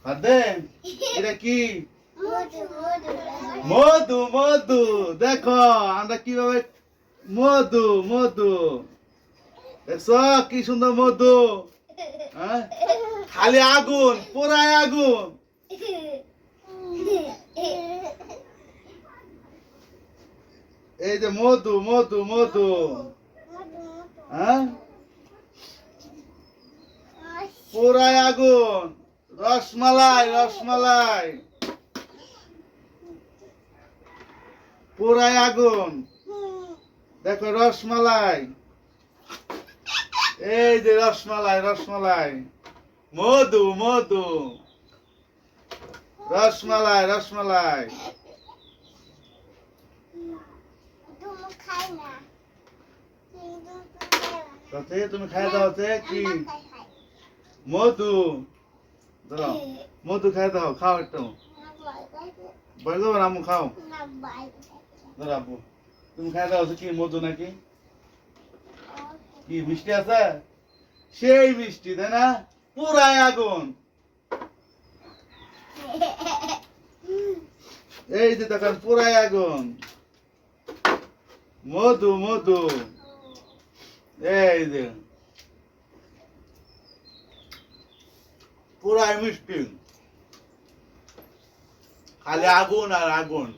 খাদে এটা কি মধু মধু দেখো আমরা কিভাবে মধু মধু দেখছো কি সুন্দর মধু হ্যাঁ খালি আগুন পোড়ায় আগুন এই যে মধু মধু মধু হ্যাঁ পোড়ায় আগুন রসমালাই রসমালাই পোড়ায় আগুন দেখো রসমালাই এই যে রসমালাই রসমালাই মধু মধু রসমালাই রসমালাই তুমি খাই দাও কি মধু দাও মধু খাই দাও খাও একটু বলে দেবো রামু খাও দাঁড়াবো তুমি খাই দাও কি মধু নাকি কি মিষ্টি আছে সেই মিষ্টি তাই না পুরাই আগুন এই যে দেখেন পুরাই আগুন মধু মধু এই যে পুরাই মিষ্টি খালি আগুন আর আগুন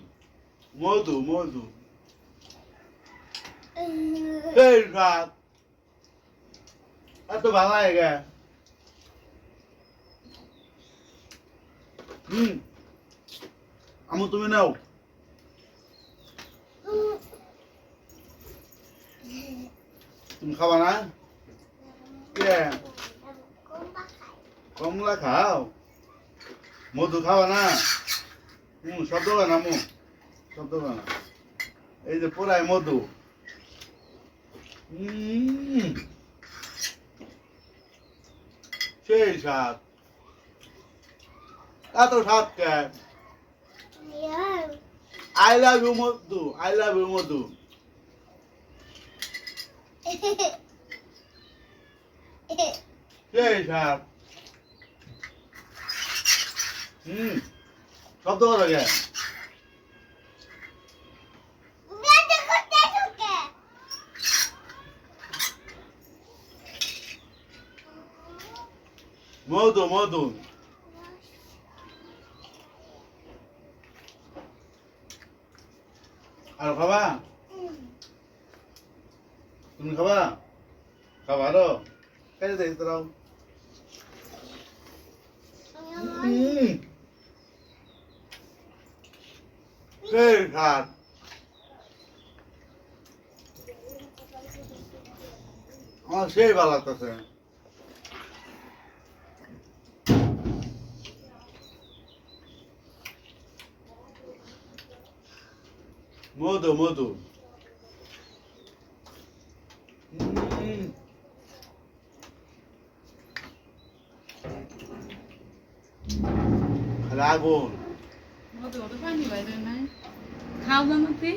মধু মধু এই রাত এত ভালো লাগে আমু তুমি নাও তুমি খাবা না কমলা খাও মধু খাওয়া না শব্দ হয় না শব্দ হয় না এই যে পুরাই মধু সেই স্বাদ এত স্বাদ কে I love you Madhu I love you Madhu সেই স্বাদ শব্দ করে গে মধু মধু আর খাবা তুমি খাবা খাবা আরো খাইতে দেখতে দাও সেই ঘাট আমার সেই ভালো লাগতেছে মধু মধু আগুন মধু তো পানি বাইরে নাই খাও জানো তুই